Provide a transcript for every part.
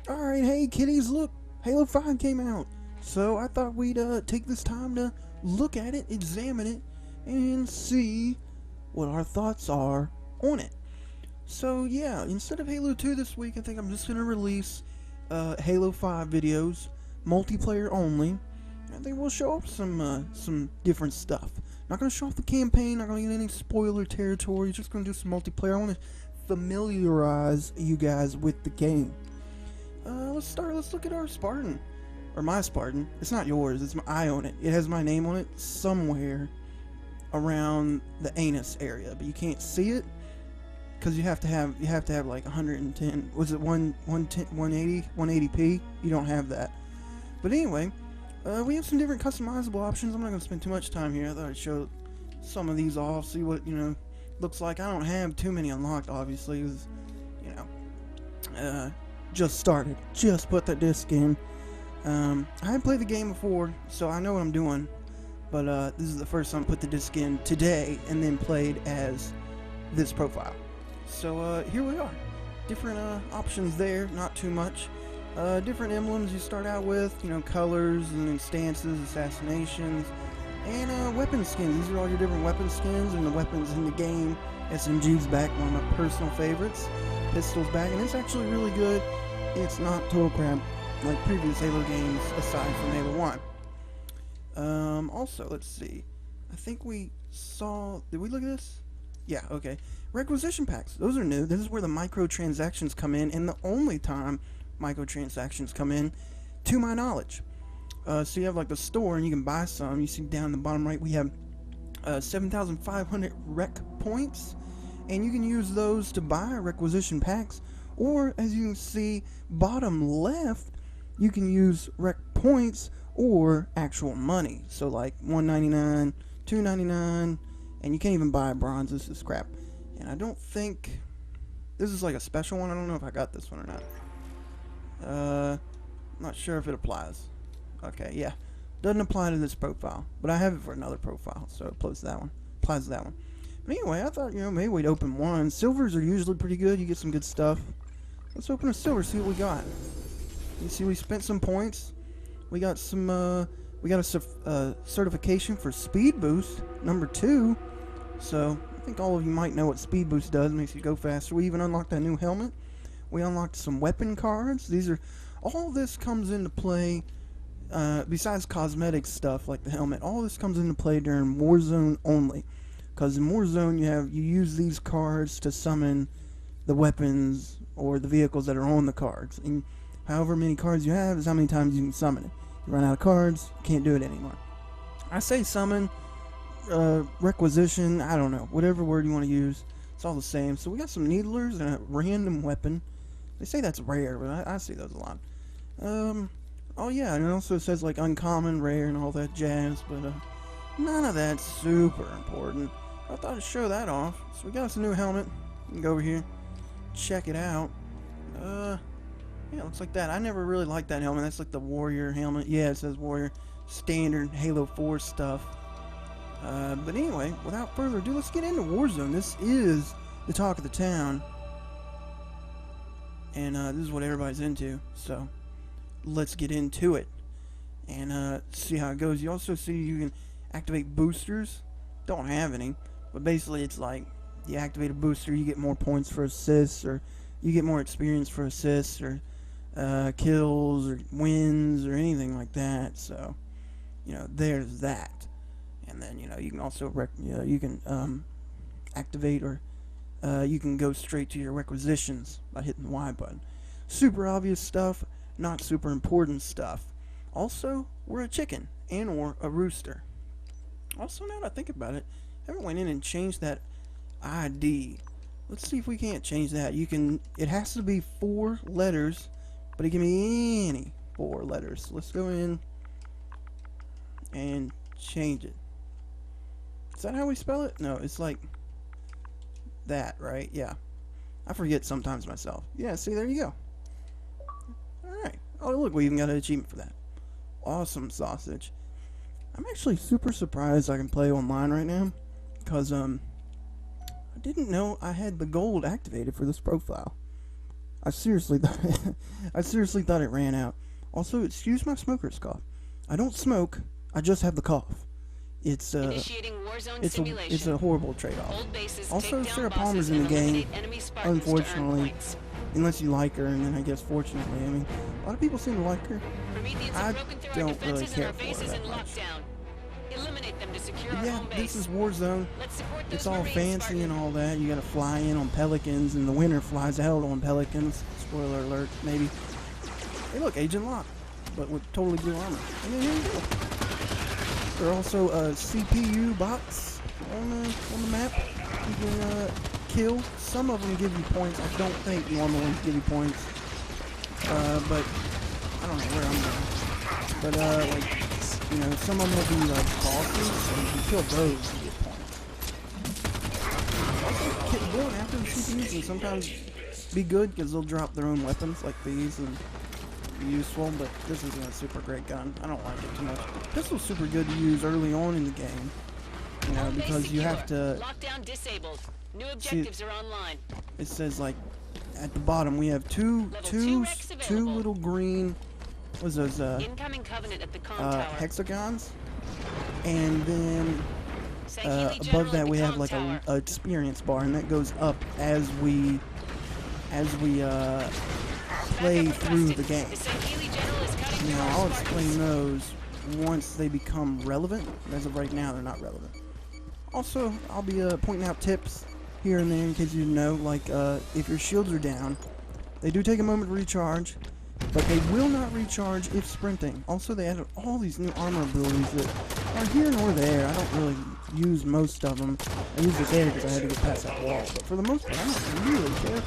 Alright, hey kiddies, look, Halo 5 came out. So I thought we'd take this time to look at it, examine it, and see what our thoughts are on it. So yeah, instead of Halo 2 this week, I think I'm just going to release Halo 5 videos, multiplayer only. I think we'll show off some different stuff. Not going to show off the campaign, not going to get any spoiler territory, just going to do some multiplayer. I want to familiarize you guys with the game. Let's start. Let's look at our Spartan, or my Spartan. It's not yours. I own it. It has my name on it somewhere around the anus area, but you can't see it because you have to have like 110. Was it 180p? You don't have that. But anyway, we have some different customizable options. I'm not gonna spend too much time here. I thought I'd show some of these off, see what looks like. I don't have too many unlocked, obviously. It was, just started. Just put that disc in. I haven't played the game before, so I know what I'm doing. But this is the first time I put the disc in today and then played as this profile. So here we are. Different options there, not too much. Different emblems you start out with, colors and instances, assassinations, and weapon skins. These are all your different weapon skins and the weapons in the game. SMG's back, one of my personal favorites. Pistol's back, and it's actually really good. It's not total crap like previous Halo games aside from Halo 1. Also, let's see. I think we saw... Did we look at this? Yeah, okay. Requisition packs. Those are new. This is where the microtransactions come in, and the only time microtransactions come in, to my knowledge. So you have like the store, and you can buy some. You see down the bottom right, we have 7,500 rec points, and you can use those to buy requisition packs. Or, as you can see, bottom left, you can use rec points or actual money. So like $1.99, $2.99, and you can't even buy bronze. This is crap. And I don't think... This is like a special one. I don't know if I got this one or not. Not sure if it applies. Okay, yeah. Doesn't apply to this profile. But I have it for another profile, so it applies to that one. Applies to that one. But anyway, I thought, maybe we'd open one. Silvers are usually pretty good. You get some good stuff. Let's open a silver, see what we got. You see we spent some points. We got some, we got a certification for Speed Boost, number 2. So, I think all of you might know what Speed Boost does. It makes you go faster. We even unlocked that new helmet. We unlocked some weapon cards. All this comes into play, besides cosmetic stuff like the helmet, all this comes into play during Warzone only. Because in Warzone, you use these cards to summon the weapons or the vehicles that are on the cards. And however many cards you have is how many times you can summon it. You run out of cards, you can't do it anymore. I say summon, requisition, I don't know, whatever word you want to use, it's all the same. So we got some needlers and a random weapon. They say that's rare, but I see those a lot. Oh yeah, and it also says like uncommon, rare, and all that jazz, but none of that's super important. I thought I'd show that off. So we got us a new helmet. You can go over here, check it out. Yeah, it looks like that. I never really liked that helmet. That's like the Warrior helmet. Yeah, it says Warrior. Standard Halo 4 stuff. But anyway, without further ado, let's get into Warzone. This is the talk of the town. And this is what everybody's into. So, let's get into it. And see how it goes. You also see you can activate boosters. Don't have any. But basically, it's like you activate a booster, you get more points for assists, or you get more experience for assists, or kills, or wins, or anything like that. So, there's that. And then, you can also you can activate, or you can go straight to your requisitions by hitting the Y button. Super obvious stuff, not super important stuff. Also, we're a chicken and or a rooster. Also, now that I think about it, I haven't went in and changed that ID. Let's see if we can't change that. It has to be 4 letters, but it can be any 4 letters. Let's go in and change it. Is that how we spell it? No, it's like that, right? Yeah. I forget sometimes myself. Yeah, see, there you go. Alright. Oh, look, we even got an achievement for that. Awesome sausage. I'm actually super surprised I can play online right now, because I didn't know I had the gold activated for this profile. I seriously thought I seriously thought it ran out. Also, excuse my smoker's cough. I don't smoke. I just have the cough. It's it's a horrible trade-off. Also, Sarah Palmer's in the game, unfortunately, unless you like her, and then I guess fortunately. I mean, a lot of people seem to like her. I don't really care for her that much. But yeah, this is Warzone. It's all fancy and all that. You gotta fly in on pelicans, and the winner flies out on pelicans. Spoiler alert, maybe. Hey look, Agent Locke, but with totally blue armor. And then here you go. There are also CPU bots on the map. You can kill. Some of them give you points. I don't think normal ones give you points. But I don't know where I'm going. But like, you know, some of them will be like bosses, and you can kill those to get points. Also, going after the CPUs can sometimes be good because they'll drop their own weapons like these and be useful. But this isn't a super great gun. I don't like it too much. Pistol's super good to use early on in the game, you know, because you have to. Lockdown disabled. New objectives are online. It says like at the bottom we have two little green. What's those? Incoming covenant at the hexagons, and then above that we have like a experience bar, and that goes up as we play through the game. Now I'll explain those once they become relevant. As of right now, they're not relevant. Also, I'll be pointing out tips here and there in case you didn't know. Like if your shields are down, they do take a moment to recharge. But they will not recharge if sprinting. Also, they added all these new armor abilities that are here nor there. I don't really use most of them. I use this there because I had to get past that wall. But for the most part, I don't really care.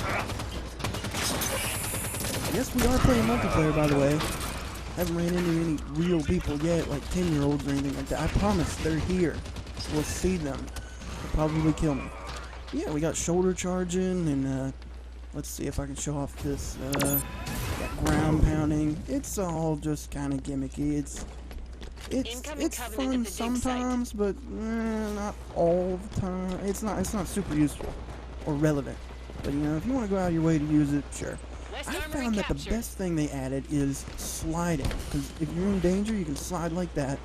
Yes, we are playing multiplayer, by the way. Haven't ran into any real people yet, like 10-year-olds or anything like that. I promise, they're here. We'll see them. They'll probably kill me. Yeah, we got shoulder charging, and let's see if I can show off this. Ground pounding. It's all just kind of gimmicky. It's fun sometimes, but not all the time. It's not super useful or relevant. But you know, if you want to go out of your way to use it, sure. I found that the best thing they added is sliding, because if you're in danger, you can slide like that,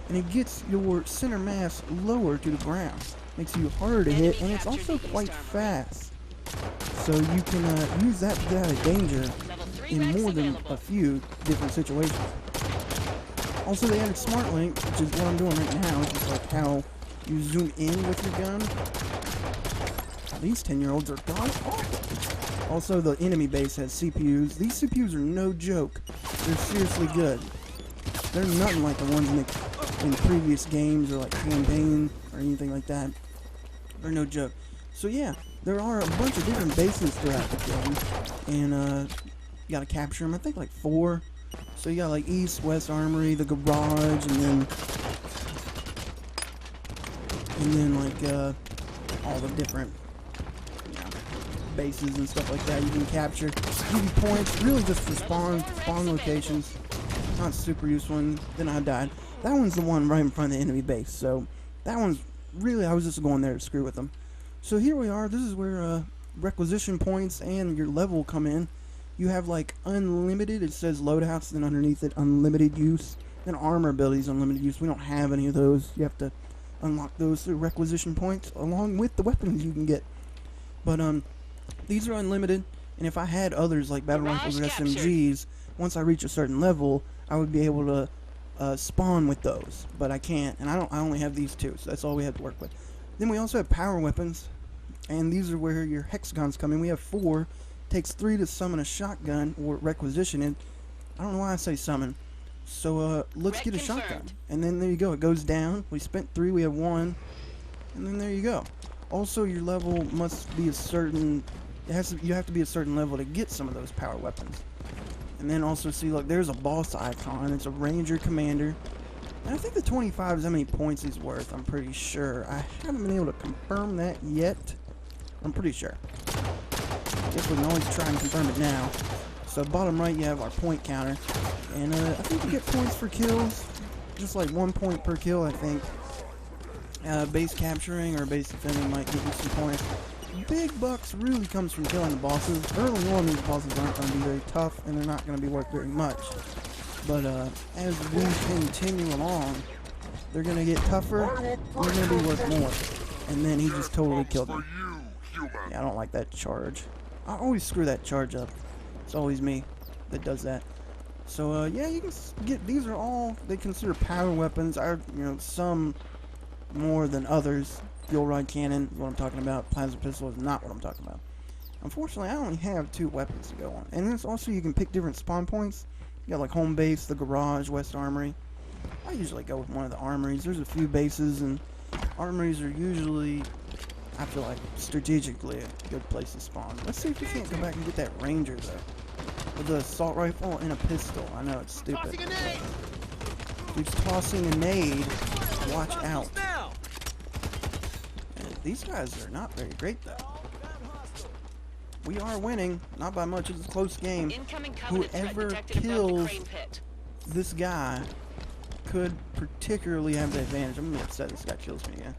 and it gets your center mass lower to the ground. Makes you harder to hit, and it's also quite fast. So you can use that to get out of danger in more than a few different situations. Also, they added Smart Link, which is what I'm doing right now, which is like how you zoom in with your gun. These 10-year-olds are god awful. Also, the enemy base has CPUs. These CPUs are no joke. They're seriously good. They're nothing like the ones in previous games or like campaign or anything like that. They're no joke. So yeah, there are a bunch of different bases throughout the game, and you gotta capture them. I think like 4. So you got like East, West Armory, the garage, and then like all the different bases and stuff like that you can capture. Give you points, really just for spawn locations. Not super useful. And then I died. That one's the one right in front of the enemy base. So that one's really, I was just going there to screw with them. So here we are. This is where requisition points and your level come in. You have like unlimited, it says loadouts, then underneath it unlimited use. Then armor abilities, unlimited use. We don't have any of those. You have to unlock those through requisition points along with the weapons you can get. But these are unlimited, and if I had others like battle rifles or SMGs, once I reach a certain level, I would be able to spawn with those. But I can't, and I only have these two, so that's all we have to work with. Then we also have power weapons, and these are where your hexagons come in. We have 4. Takes 3 to summon a shotgun or requisition it. I don't know why I say summon. So let's get a shotgun. And then there you go. It goes down. We spent 3. We have 1. And then there you go. Also, your level must be a certain. You have to be a certain level to get some of those power weapons. And then also see, look, there's a boss icon. It's a ranger commander. And I think the 25 is how many points he's worth. I'm pretty sure. I haven't been able to confirm that yet. I'm pretty sure. I guess we can always try and confirm it now. So bottom right you have our point counter, and I think you get points for kills, just like 1 point per kill I think. Base capturing or base defending might give you some points. big bucks really comes from killing the bosses. Early on, these bosses aren't going to be very tough, and they're not going to be worth very much. But as we continue along, they're going to get tougher, and they're going to be worth more. And then he just totally killed me. Yeah, I don't like that charge. I always screw that charge up. It's always me that does that. So, yeah, you can get, these are all, they consider power weapons. Some more than others. Fuel rod cannon is what I'm talking about. Plasma pistol is not what I'm talking about. Unfortunately, I only have 2 weapons to go on. And then also you can pick different spawn points. You got like home base, the garage, West Armory. I usually go with one of the armories. There's a few bases, and armories are usually, I feel like, strategically a good place to spawn. Let's see if we can't go back and get that ranger though. With the assault rifle and a pistol. I know it's stupid. He's tossing a nade. Watch out. And these guys are not very great though. We are winning, not by much. It's a close game. Whoever kills this guy could particularly have the advantage. I'm gonna be upset this guy kills me again.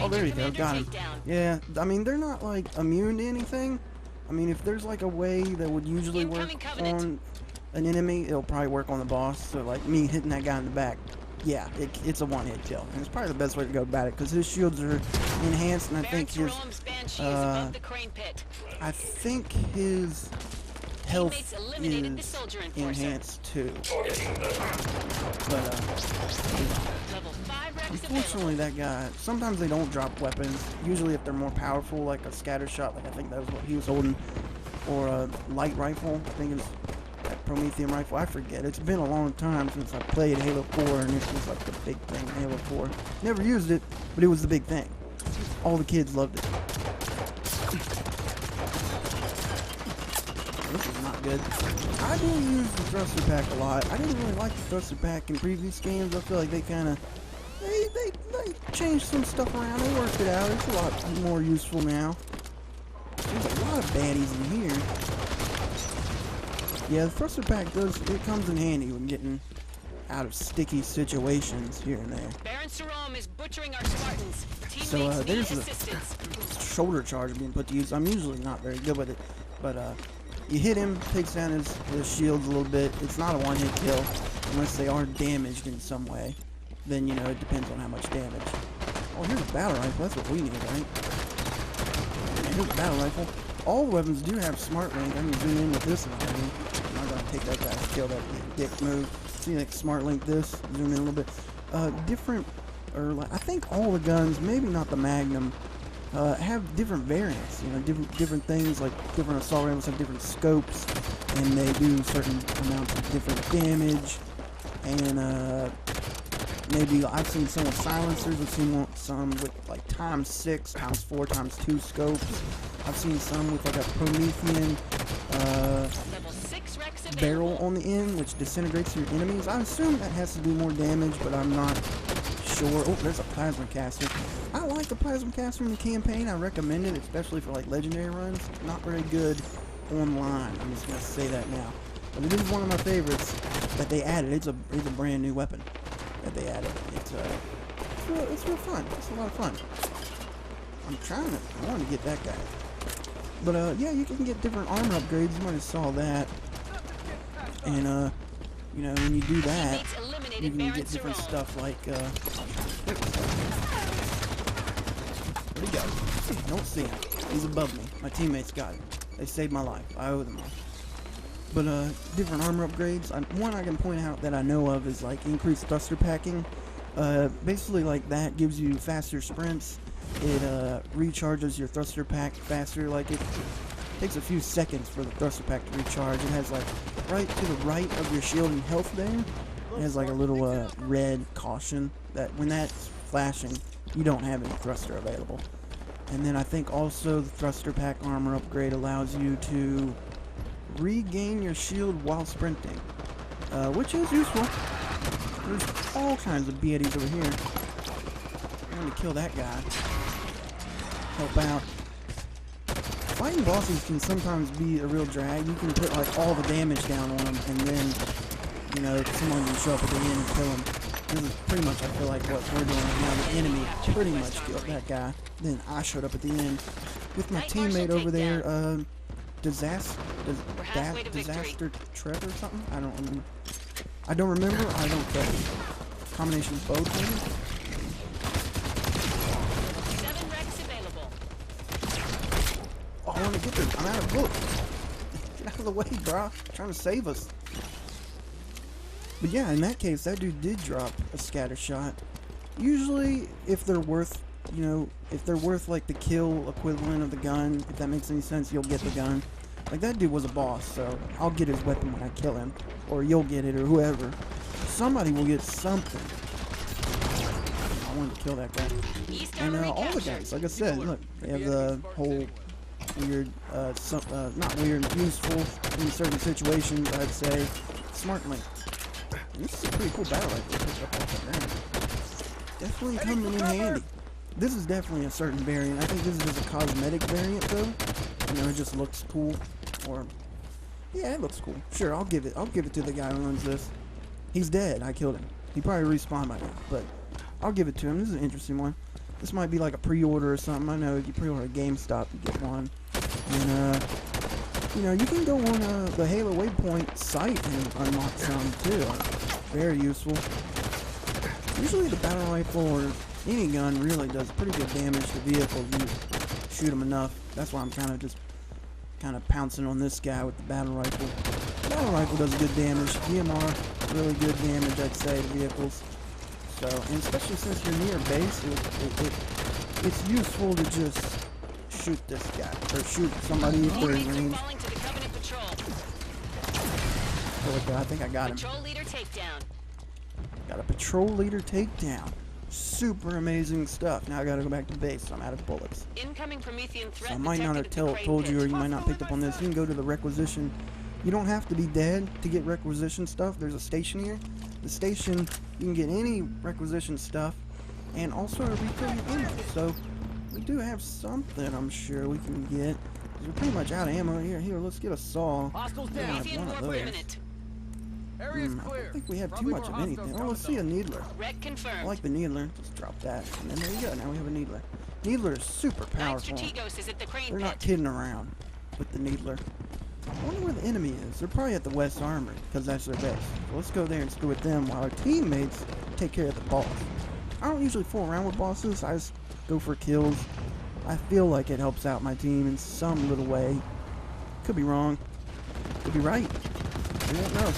Oh, there you go. Got him. Yeah, I mean, they're not like immune to anything. I mean, if there's like a way that would usually work on an enemy, it'll probably work on the boss. So like me hitting that guy in the back, yeah, it's a one-hit kill, and it's probably the best way to go about it because his shields are enhanced, and I think his health is enhanced too. But unfortunately, that guy. Sometimes they don't drop weapons. Usually, if they're more powerful, like a scatter shot, like I think that was what he was holding, or a light rifle. I think it's Prometheum rifle, I forget. It's been a long time since I played Halo 4, and it was like the big thing in Halo 4. Never used it, but it was the big thing. All the kids loved it. This is not good. I do use the thruster pack a lot. I didn't really like the thruster pack in previous games. I feel like they kind of they changed some stuff around. They worked it out. It's a lot more useful now. There's a lot of baddies in here. Yeah, the thruster pack it comes in handy when getting out of sticky situations here and there. Is butchering our Spartans. So there's a shoulder charge being put to use. I'm usually not very good with it, but you hit him, takes down his shields a little bit. It's not a one-hit kill unless they are damaged in some way. Then it depends on how much damage. Oh, here's a battle rifle. That's what we need, right? And here's a battle rifle. All the weapons do have smart link. I can zoom in with this one. I'm not gonna take that guy's kill, that dick move. See, like smart link this. Zoom in a little bit. I think all the guns, maybe not the Magnum, have different variants. Different things. Like different assault rifles have different scopes, and they do certain amounts of different damage. And maybe I've seen some with silencers. I've seen some with like ×6, ×4, ×2 scopes. I've seen some with like a Promethean barrel on the end, which disintegrates your enemies. I assume that has to do more damage, but I'm not sure. Oh, there's a plasma caster. I like the plasma caster in the campaign. I recommend it, especially for like legendary runs. Not very good online. I'm just gonna say that now. But it is one of my favorites that they added. It's a brand new weapon that they added. It's real fun. It's a lot of fun. I want to get that guy. But yeah, you can get different armor upgrades. You might have saw that. And when you do that, you can get different stuff like where'd he go? Don't see him. He's above me. My teammates got him. They saved my life. I owe them all. But different armor upgrades. One I can point out that I know of is like increased thruster packing. Basically, like that gives you faster sprints. It recharges your thruster pack faster. Like it takes a few seconds for the thruster pack to recharge. It has like right to the right of your shield and health there. It has like a little red caution that when that's flashing, you don't have any thruster available. And then I think also the thruster pack armor upgrade allows you to regain your shield while sprinting, which is useful. There's all kinds of beaties over here. I'm gonna kill that guy. Help out. Fighting bosses can sometimes be a real drag. You can put like all the damage down on them, and then someone can show up at the end and kill them. This is pretty much, I feel like, what we're doing right now. The enemy pretty much killed that guy. Then I showed up at the end with my teammate over there, Disaster Trevor or something? I don't remember. I don't care. Combination of both, maybe? 7 wrecks available. Oh, I want to get this. I'm out of bullets. Get out of the way, bro. Trying to save us. But yeah, in that case, that dude did drop a scatter shot. Usually, if they're worth, you know, if they're worth like the kill equivalent of the gun, if that makes any sense, you'll get the gun. Like that dude was a boss, so I'll get his weapon when I kill him, or you'll get it, or whoever. Somebody will get something. I wanted to kill that guy. And all the guys, like I said, look, they have the whole weird, not weird, useful in certain situations, I'd say, smartly. And this is a pretty cool battle rifle to pick up off the ground. Definitely coming in handy. This is definitely a certain variant. I think this is just a cosmetic variant, though. You know, it just looks cool. Or, yeah, it looks cool. Sure, I'll give it to the guy who runs this. He's dead. I killed him. He probably respawned by now, but I'll give it to him. This is an interesting one. This might be like a pre-order or something. I know if you pre-order at GameStop, you get one. And, you know, you can go on the Halo Waypoint site and unlock some, too. Very useful. Usually the battle rifle or any gun really does pretty good damage to vehicles. You shoot them enough. That's why I'm kind of pouncing on this guy with the battle rifle. The battle rifle does good damage. DMR, really good damage, I'd say, to vehicles. So, and especially since you're near base, it's useful to just shoot this guy, or shoot somebody if they're in range. I think I got him. Patrol leader takedown. Got a patrol leader takedown. Super amazing stuff. Now I gotta go back to base, so I'm out of bullets. Incoming Promethean threat. So I might not have told you, or you might not picked up on this. You can go to the requisition. You don't have to be dead to get requisition stuff. There's a station here. The station, you can get any requisition stuff, and also refill your ammo. So we do have something, I'm sure we can get. We're pretty much out of ammo here. Let's get a saw. Hostiles I down. have one of those. Area's I clear. don't think we have too Probably much of more anything. hostiles Oh, let's see a needler. Wreck I confirmed. like the needler. Just drop that. And then there you go. Now we have a needler. Needler is super powerful. Strategos is at the crane They're not pit. kidding around with the needler. I wonder where the enemy is. They're probably at the West Armory, because that's their base. So let's go there and screw with them while our teammates take care of the boss. I don't usually fool around with bosses. I just go for kills. I feel like it helps out my team in some little way. Could be wrong. Could be right. We don't know. I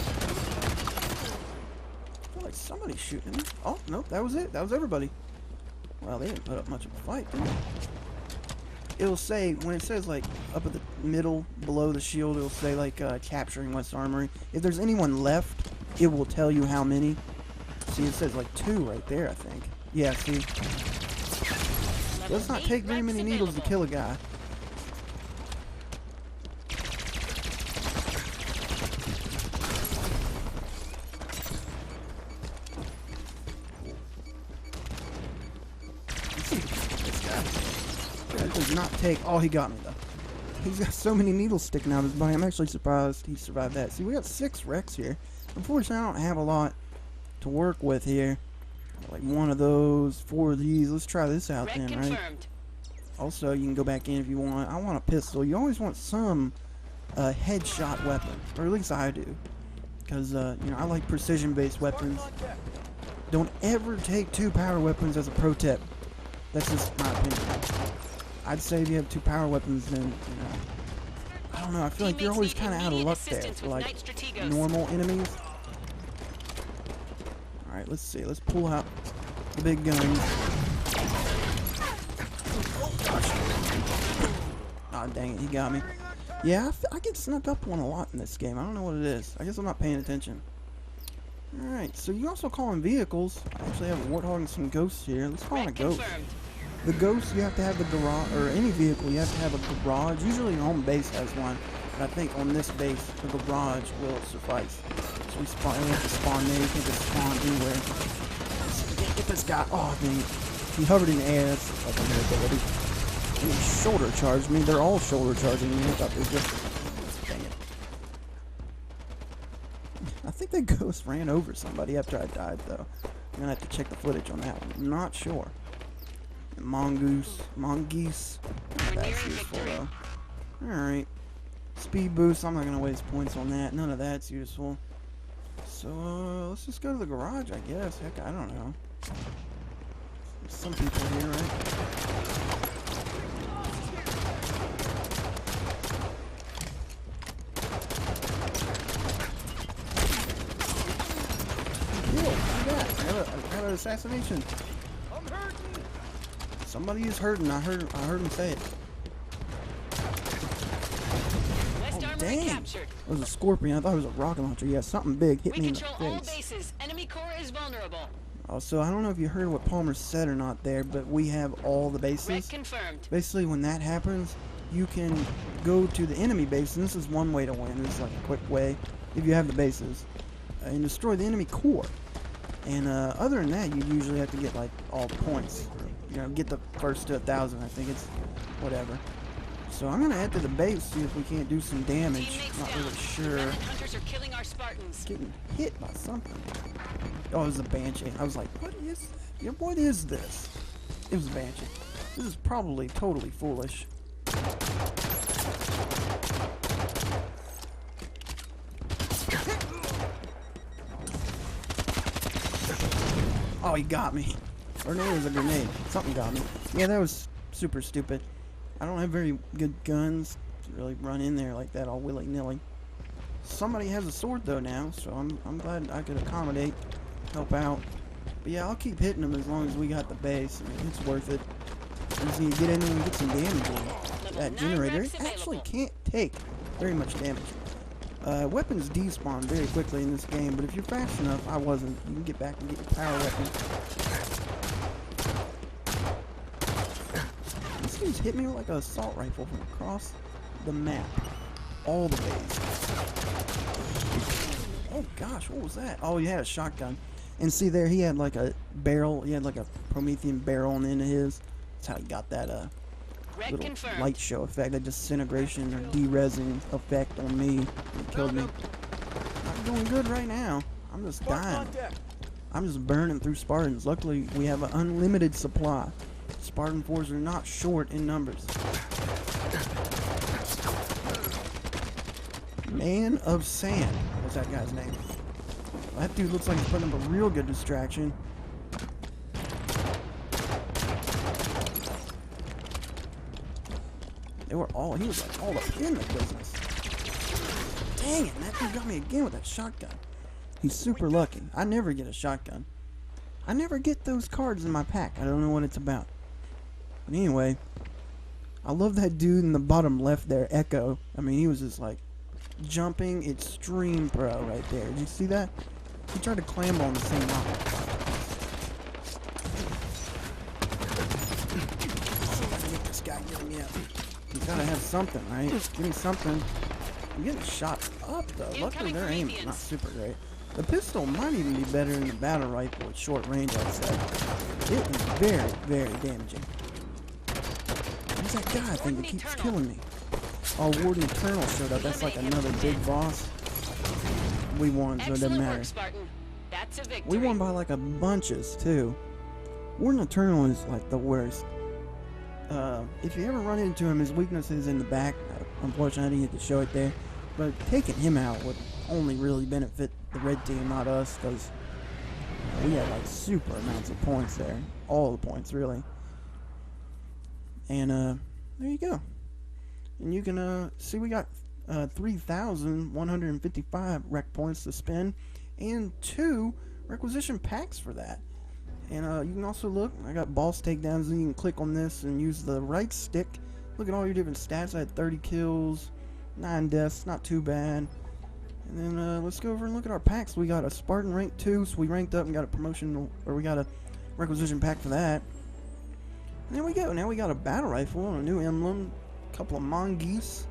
feel like somebody's shooting me. Oh, nope, that was it. That was everybody. Well, they didn't put up much of a fight, did they? It'll say, when it says like up at the middle below the shield, it'll say like capturing West Armory. If there's anyone left, it will tell you how many. See, it says like 2 right there, I think. Yeah, see. Let's not take very many needles to kill a guy. That does not take. Oh, he got me though. He's got so many needles sticking out of his body. I'm actually surprised he survived that. See, we got 6 wrecks here. Unfortunately, I don't have a lot to work with here. Like 1 of those, 4 of these. Let's try this out Wreck then, confirmed. right? Also, you can go back in if you want. I want a pistol. You always want some headshot weapon, or at least I do, because you know, I like precision-based weapons. Don't ever take 2 power weapons as a pro tip. That's just my opinion. I'd say if you have 2 power weapons, then, you know, I don't know, I feel like you're always kind of out of luck there for, like, normal enemies. Alright, let's see. Let's pull out the big guns. Oh, gosh. Ah, dang it, he got me. Yeah, I get snuck up on a lot in this game. I don't know what it is. I guess I'm not paying attention. Alright, so you also call them vehicles. I actually have a Warthog and some ghosts here. Let's call them a ghost. The ghost, you have to have the garage, or any vehicle, you have to have a garage. Usually your home base has one, but I think on this base, the garage will suffice. So we have to spawn there. You can just spawn anywhere. So get this guy. Oh, dang it. He hovered in the air. That's like a new ability. And he shoulder charged me. They're all shoulder charging me. I thought they were just... Dang it. I think the ghost ran over somebody after I died, though. I'm gonna have to check the footage on that one. I'm not sure. Mongoose. We're That's nearing useful victory. though. Alright. Speed boost, I'm not gonna waste points on that. None of that's useful. So, let's just go to the garage, I guess. Heck, I don't know. There's some people here, right? Kill! Look at that! I have an assassination. I'm hurting. Somebody is hurting. I heard him say it. West Armory Dang! captured. It was a scorpion. I thought it was a rocket launcher. Yeah, something big hit We me in the control all face. bases. Enemy core is vulnerable. So I don't know if you heard what Palmer said or not there, but we have all the Red bases. confirmed. Basically, when that happens, you can go to the enemy base, and this is one way to win. This is like a quick way, if you have the bases, and destroy the enemy core. And other than that, you usually have to get like all the points. You know, get the first to 1,000. I think it's whatever. So I'm gonna head to the base, see if we can't do some damage. Teammates Not down. really sure. Rebel hunters are killing our Spartans. Getting hit by something. Oh, it was a banshee. I was like, what is that? Yeah, what is this? It was a banshee. This is probably totally foolish. Oh, he got me. Or no, it was a grenade. Something got me. Yeah, that was super stupid. I don't have very good guns to really run in there like that all willy-nilly. Somebody has a sword though now, so I'm glad I could accommodate, help out. But yeah, I'll keep hitting them as long as we got the base. I mean, it's worth it. I just need to get in there and get some damage in. That generator it actually can't take very much damage. Weapons despawn very quickly in this game, but if you're fast enough, I wasn't. You can get back and get your power weapon. This dude's hit me with like an assault rifle from across the map. All the bases. Oh gosh, what was that? Oh, he had a shotgun. And see there, he had like a barrel. He had like a Promethean barrel on the end of his. That's how he got that Red little confirmed. light show effect, that disintegration or de-resin effect on me. It killed me. Not doing good right now. I'm just Spartan dying. on deck. I'm just burning through Spartans. Luckily, we have an unlimited supply. Spartan 4s are not short in numbers. Man of Sand. What's that guy's name? That dude looks like he's putting up a real good distraction. They were all, he was like all up in the business. Dang it, that dude got me again with that shotgun. He's super lucky. I never get a shotgun. I never get those cards in my pack. I don't know what it's about. But anyway, I love that dude in the bottom left there, Echo. I mean, he was just like jumping extreme pro right there. Did you see that? He tried to clamber on the same rock. Get this guy, get me up. He's gotta have something, right? Give me something. I'm getting shot up though. Luckily their aim is not super great. The pistol might even be better than the battle rifle at short range, I'd say. It is very, very damaging. Who's that guy thing that keeps killing me? Oh, Warden Eternal showed up. That's like another big boss. We won, so it doesn't Excellent matter. work, Spartan. That's a victory. We won by like a bunches too. Warden Eternal is like the worst. If you ever run into him, his weakness is in the back. Unfortunately, I didn't get to show it there. But taking him out would only really benefit the red team, not us, because we had like super amounts of points there. All the points, really. And there you go. And you can see we got 3,155 rec points to spend, and 2 requisition packs for that. And you can also look, I got boss takedowns, and you can click on this and use the right stick. Look at all your different stats. I had 30 kills, 9 deaths, not too bad. And then let's go over and look at our packs. We got a Spartan rank 2, so we ranked up and got a promotion, or we got a requisition pack for that. And there we go. Now we got a battle rifle and a new emblem, a couple of mongoose,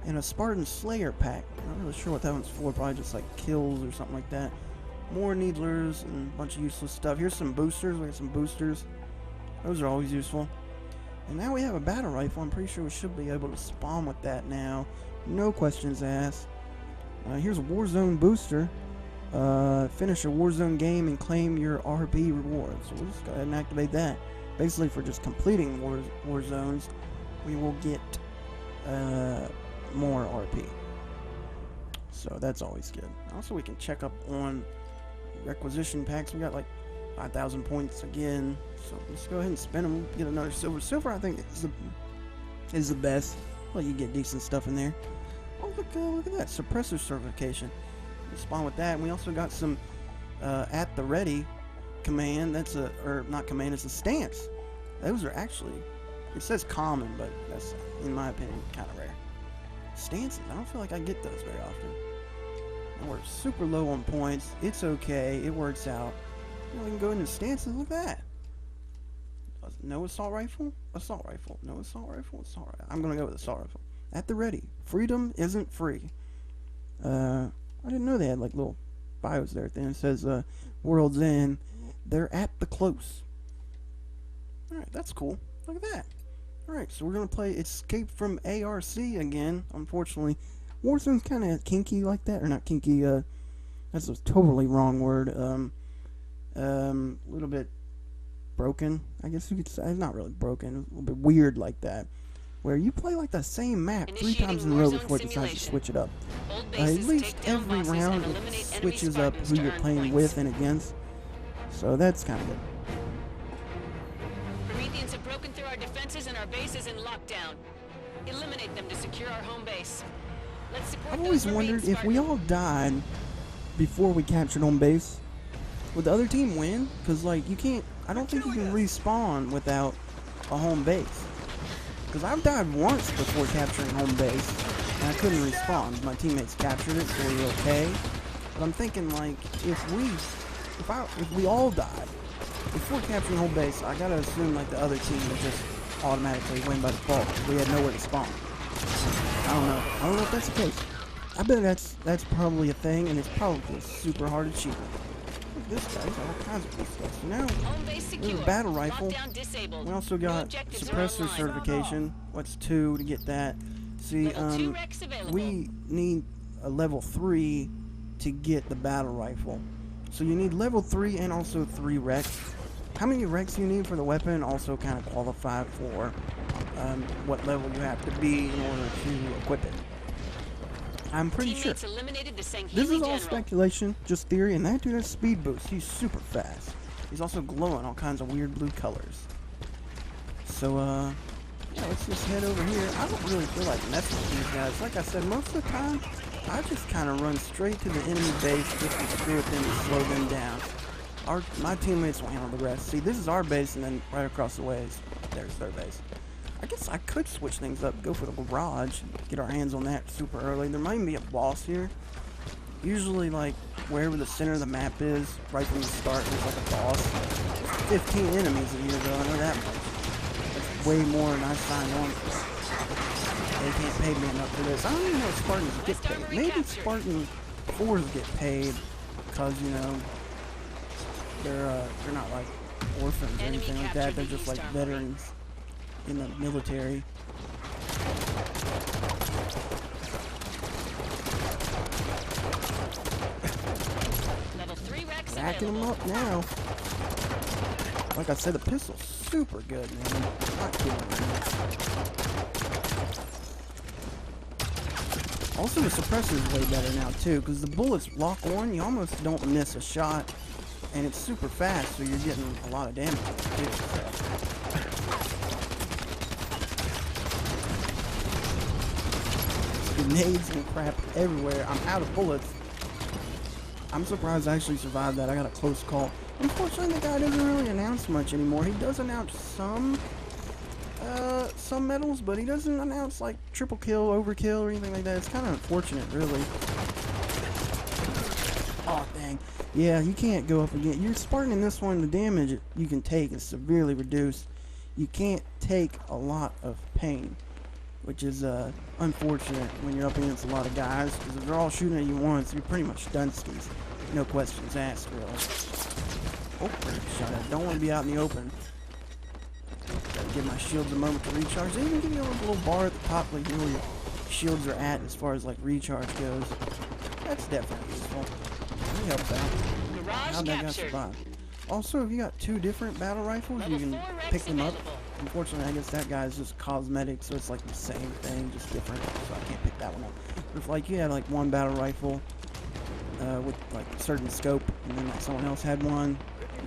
and a Spartan Slayer pack. I'm not really sure what that one's for. Probably just like kills or something like that. More needlers and a bunch of useless stuff. Here's some boosters. We got some boosters. Those are always useful. And now we have a battle rifle. I'm pretty sure we should be able to spawn with that now. No questions asked. Here's a Warzone booster. Finish a Warzone game and claim your RB rewards. So we'll just go ahead and activate that. Basically, for just completing war zones, we will get more RP. So that's always good. Also, we can check up on requisition packs. We got like 5,000 points again. So let's go ahead and spend them. Get another silver. Silver, I think, is the best. Well, you get decent stuff in there. Oh, look at that suppressor certification. We spawn with that, and we also got some at the ready command. That's not command. It's a stance. Those are actually, it says common, but that's, in my opinion, kind of rare. Stances. I don't feel like I get those very often. And we're super low on points. It's okay. It works out. You know, we can go into stances. Look at that. No assault rifle? Assault rifle. No assault rifle? Assault rifle. I'm going to go with assault rifle. At the ready. Freedom isn't free. I didn't know they had like little bios there. Then it says World's End. They're at the close. Alright, that's cool. Look at that. Alright, so we're going to play Escape from ARC again. Unfortunately, Warzone's kind of kinky like that. Or not kinky, that's a totally wrong word. Little bit broken, I guess you could say. It's not really broken. It's a little bit weird like that. Where you play like the same map 3 times in a row before it decides to switch it up. At least every round it switches up who you're playing with and against. So that's kind of good. Prometheans have broken through our defenses and our base is in lockdown. Eliminate them to secure our home base. Let's support I've always wondered if we all died before we captured home base, would the other team win? Because, like, you can't, I don't think you can respawn without a home base. Because I've died once before capturing home base, and I couldn't respawn. My teammates captured it, so we were okay. But I'm thinking, like, if we all died before capturing home base, I gotta assume, like, the other team would just automatically win by default. We had nowhere to spawn. I don't know. I don't know if that's the case. I bet that's probably a thing, and it's probably a super hard achievement. Look at this, guys. All kinds of cool stuff. So now, there's a battle rifle. We also got suppressor certification. What's 2 to get that? See, we need a level 3 to get the battle rifle. So you need level 3 and also 3 recs. How many recs you need for the weapon also kind of qualify for what level you have to be in order to equip it. I'm pretty sure. This is all speculation, just theory, and that dude has speed boost. He's super fast. He's also glowing all kinds of weird blue colors. So, yeah, let's just head over here. I don't really feel like messing with these guys. Like I said, most of the time, I just kind of run straight to the enemy base just to screw with them and slow them down. My teammates will handle the rest. See, this is our base, and then right across the way there's their base. I guess I could switch things up, go for the garage, get our hands on that super early. There might even be a boss here. Usually, like, wherever the center of the map is, right from the start, there's like a boss. There's 15 enemies in here, though. I know that much. That's way more than I signed on for. They can't pay me enough for this. I don't even know if Spartans get paid. Maybe Spartan 4s get paid because, you know, they're not like orphans or anything like that. They're just like veterans in the military. Level 3 Rex Racking them up now. Like I said, the pistol's super good, man. Not kidding, man. Also, the suppressor is way better now too, because the bullets lock on. You almost don't miss a shot, and it's super fast, so you're getting a lot of damage too. Grenades and crap everywhere. I'm out of bullets. I'm surprised I actually survived that. I got a close call. Unfortunately, the guy doesn't really announce much anymore. He does announce some medals, but he doesn't announce like triple kill, overkill, or anything like that. It's kind of unfortunate, really. Oh, dang. Yeah, you can't go up again. You're Spartan in this one. The damage you can take is severely reduced. You can't take a lot of pain, which is unfortunate when you're up against a lot of guys, because if they're all shooting at you once, you're pretty much dunskies. No questions asked, really. Oh, shot at. Don't want to be out in the open. Gotta give my shields a moment to recharge. They even give you a little bar at the top, like, you know, where your shields are at as far as like recharge goes. That's definitely useful. helps out. Garage How'd that guy captured. survive? Also, if you got 2 different battle rifles, you Level can 4 Rex pick them up. available. Unfortunately, I guess that guy's just cosmetic, so it's like the same thing, just different. So I can't pick that one up. But if like you had like one battle rifle with like a certain scope, and then like someone else had one,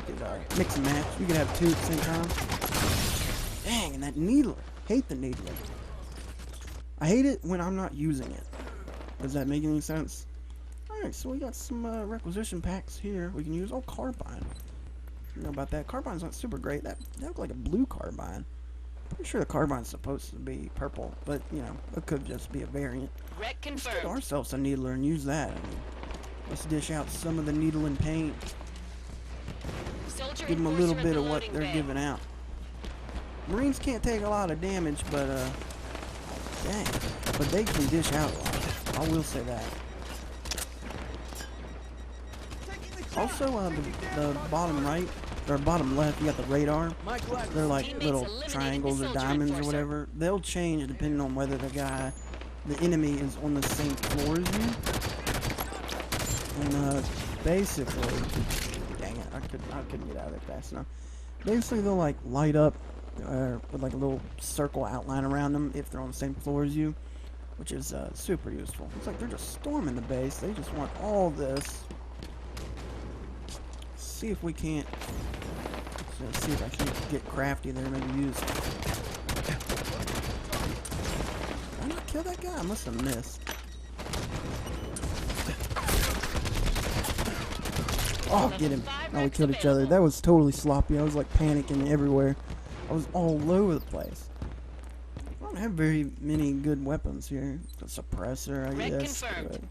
you could mix and match. You could have 2 at the same time. Dang, and that needler. Hate the needler. I hate it when I'm not using it. Does that make any sense? Alright, so we got some requisition packs here we can use. Oh, carbine. You know about that. Carbine's not super great. That looked like a blue carbine. Pretty sure the carbine's supposed to be purple, but you know, it could just be a variant. Wreck Let's get confirmed. ourselves a needler and use that. I mean, let's dish out some of the needle and paint. Soldier Give them a little enforcer at bit the of what loading they're bay. giving out. Marines can't take a lot of damage, but dang, but they can dish out a lot. I will say that. Also, the bottom right or bottom left, you got the radar. They're like Teammates little eliminated triangles the or soldier diamonds or enforcer. whatever. They'll change depending on whether the enemy is on the same floor as you. And basically, dang it, I couldn't get out of there fast enough. Basically, they'll like light up with like a little circle outline around them if they're on the same floor as you, which is super useful. It's like they're just storming the base. They just want all this. See if we can't. So see if I can't get crafty there. Maybe use. Did I not kill that guy? I must have missed. Oh, get him! Oh, we killed each other. That was totally sloppy. I was like panicking everywhere. I was all over the place. I don't have very many good weapons here. The suppressor, I Red guess. confirmed. But,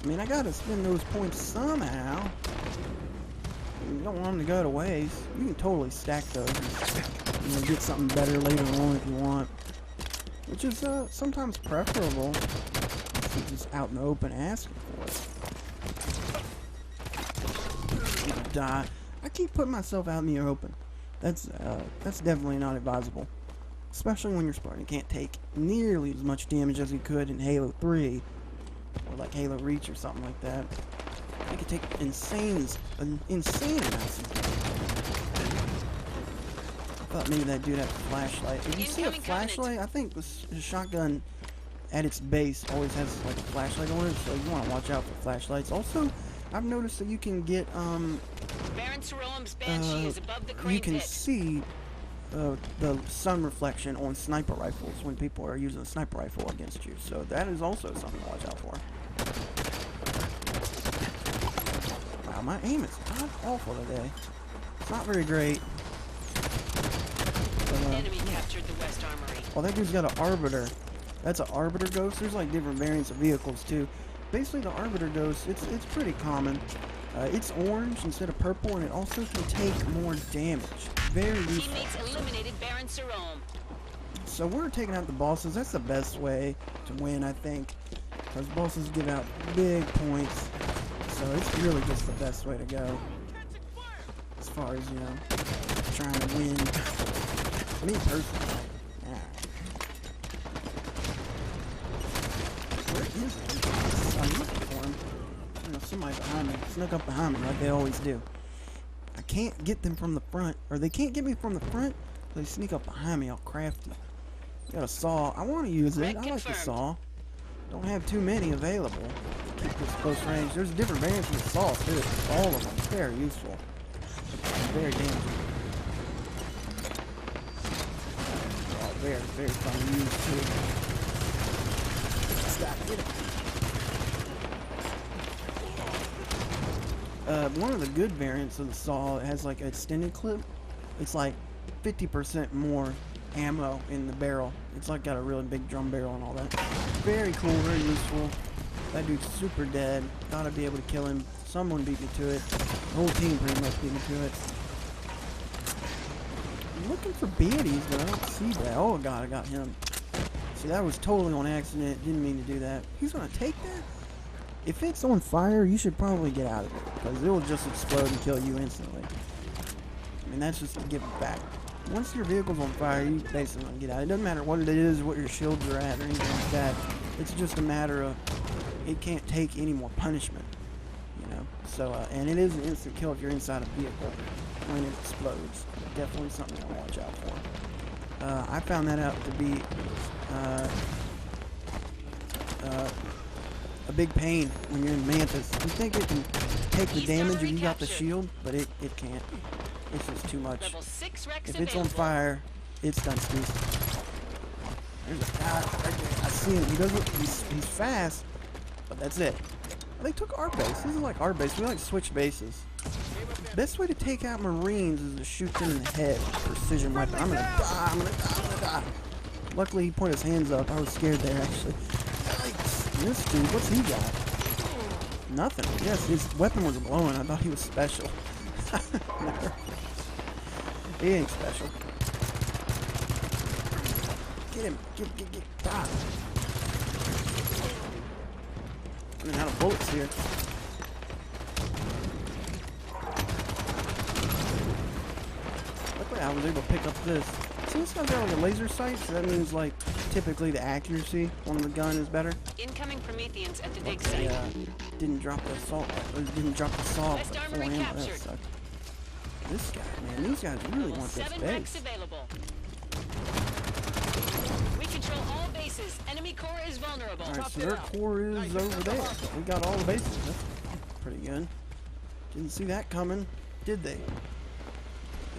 I mean, I gotta spend those points somehow. You don't want them to go to waste. You can totally stack those and get something better later on if you want. Which is sometimes preferable if you're just out in the open asking for it. I'm gonna die. I keep putting myself out in the open. That's definitely not advisable. Especially when you're Spartan. You can't take nearly as much damage as you could in Halo 3. Or like Halo Reach or something like that. You can take insane amounts of damage. I thought maybe that dude had a flashlight. If you see a Incoming flashlight, I think the shotgun at its base always has like a flashlight on it, so you want to watch out for flashlights. Also, I've noticed that you can get Baron Sarom's Banshee is above the crane you can pit. see the sun reflection on sniper rifles when people are using a sniper rifle against you. So that is also something to watch out for. Wow, my aim is god awful today. It's not very great. But, Enemy captured the West Armory. oh, that dude's got an Arbiter. That's an Arbiter Ghost. There's like different variants of vehicles too. Basically, the Arbiter Ghost, it's pretty common. It's orange instead of purple, and it also can take more damage. Very useful. Teammates eliminated Baron Sarom. So we're taking out the bosses. That's the best way to win, I think. Because bosses give out big points. So it's really just the best way to go. As far as, you know, trying to win. Me personally. Yeah. Where is he? I'm looking for him. I know somebody behind me. Snuck up behind me like they always do. I can't get them from the front. Or they can't get me from the front. They sneak up behind me all crafty. Got a saw. I want to use it. I like the saw. Don't have too many available. Keep this close range. There's different variants of the saw too. All of them. Very useful. Very damaging. Oh, very, very fun to use too. Stop. Get it. One of the good variants of the saw has like an extended clip. It's like 50% more ammo in the barrel. It's like got a really big drum barrel and all that. Very cool, very useful. That dude's super dead. Gotta be able to kill him. Someone beat me to it. The whole team pretty much beat me to it. I'm looking for beardies, but I don't see that. Oh god, I got him. See, that was totally on accident. Didn't mean to do that. He's gonna take that? If it's on fire, you should probably get out of it, because it will just explode and kill you instantly. I mean, that's just to give it back. Once your vehicle's on fire, you basically get out. It doesn't matter what it is, what your shields are at, or anything like that. It's just a matter of it can't take any more punishment. You So, and it is an instant kill if you're inside a vehicle when it explodes. Definitely something to watch out for. I found that out to be a big pain when you're in Mantis. You think it can take the damage if you got the shield, but it can't. It's just too much. If it's on fire, it's done, Steve. There's a guy right there. I see him. He doesn't. He's fast, but that's it. They took our base. This is like our base. We like switch bases. Best way to take out Marines is to shoot them in the head. Precision weapon. I'm gonna die. I'm gonna die. I'm gonna die. Luckily, he put his hands up. I was scared there, actually. This dude, what's he got? Nothing. Yes, his weapon was glowing. I thought he was special. He ain't special. Get him. Get. Ah. I'm running out of bullets here. Luckily, I was able to pick up this. See, this guy's got like a laser sight, so that means like typically the accuracy on the gun is better. Incoming Prometheans at the dig site. Didn't drop the assault, or didn't drop the assault. West Armory captured. This guy, man, these guys really want this base. Available. We control all bases. Enemy core is vulnerable. Alright, so their core is over there. We got all the bases. That's pretty good. Didn't see that coming, did they?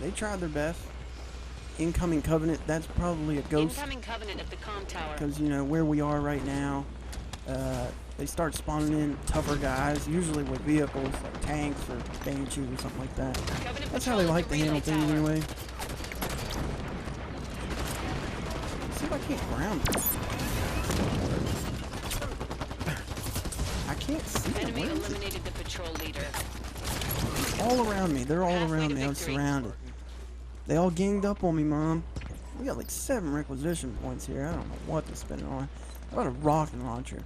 They tried their best. Incoming Covenant, that's probably a ghost. Incoming Covenant at the comm tower. Because, you know, where we are right now, they start spawning in tougher guys, usually with vehicles like tanks or Banshees or something like that. Covenant That's how they like to handle things anyway. Let's see if I can't ground them. I can't see them. Enemy eliminated the patrol leader. All around me. They're all around me. I'm surrounded. They all ganged up on me, Mom. We got like 7 requisition points here. I don't know what to spend it on. How about a rocket launcher?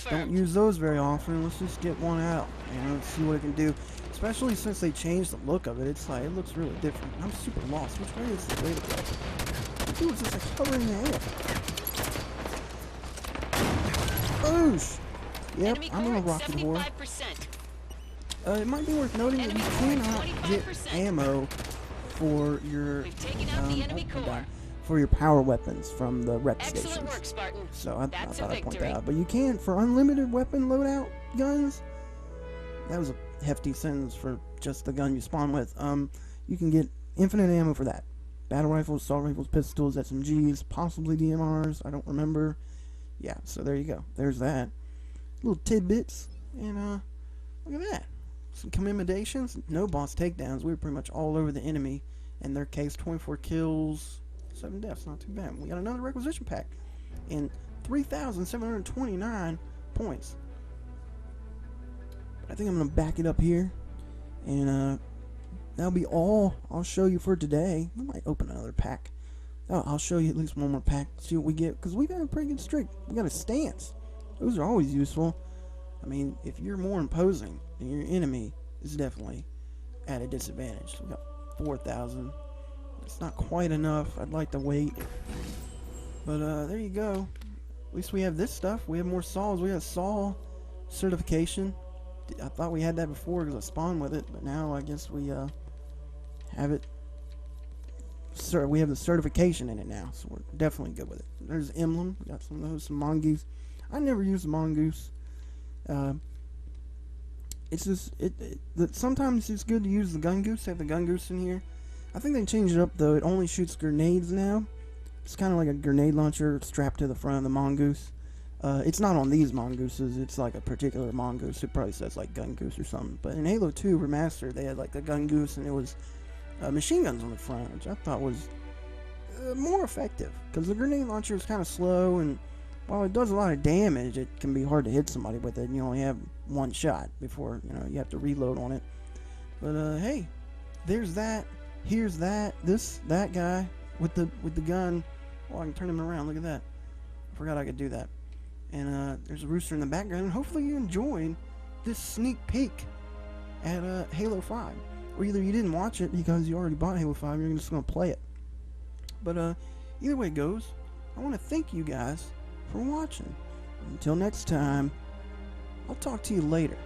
Don't use those very often. Let's just get one out. You know, see what it can do. Especially since they changed the look of it. It's like, it looks really different. I'm super lost. Which way is the way to go? Dude, it's just like hovering in the air. Boosh! Yep, I'm gonna rocket whore. It might be worth noting that you cannot get ammo for your for your power weapons from the rep stations. Work, Spartan. So I thought I'd point that out. But you can for unlimited weapon loadout guns. That was a hefty sentence for just the gun you spawn with. You can get infinite ammo for that. Battle rifles, assault rifles, pistols, SMGs, possibly DMRs. I don't remember. Yeah, so there you go. There's that. Little tidbits. And look at that. Some commendations. No boss takedowns. We were pretty much all over the enemy. In their case, 24 kills, 7 deaths. Not too bad. We got another requisition pack. And 3,729 points. But I think I'm going to back it up here. And that'll be all I'll show you for today. I might open another pack. I'll show you at least one more pack. See what we get. Because we got a pretty good streak. We got a stance. Those are always useful. I mean, if you're more imposing, then your enemy is definitely at a disadvantage. We got 4,000. It's not quite enough. I'd like to wait. But there you go. At least we have this stuff. We have more saws. We got saw certification. I thought we had that before because I spawned with it, but now I guess we have it. We have the certification in it now, so we're definitely good with it. There's emblem. We got some of those, some mongoose. I never used the mongoose. It's just sometimes it's good to use the gun goose. Have the gun goose in here. I think they changed it up though. It only shoots grenades now. It's kind of like a grenade launcher strapped to the front of the mongoose. It's not on these mongooses. It's like a particular mongoose. It probably says like gun goose or something. But in Halo 2 Remastered, they had like a gun goose and it was machine guns on the front, which I thought was more effective because the grenade launcher is kind of slow, and while it does a lot of damage, it can be hard to hit somebody with it. And you only have one shot before you have to reload on it. But hey, there's that. Here's that. That guy with the gun. Oh, I can turn him around. Look at that. I forgot I could do that. And there's a rooster in the background. And hopefully you enjoyed this sneak peek at Halo 5. Or either you didn't watch it because you already bought Halo 5 and you're just going to play it. But either way it goes, I want to thank you guys for watching. Until next time, I'll talk to you later.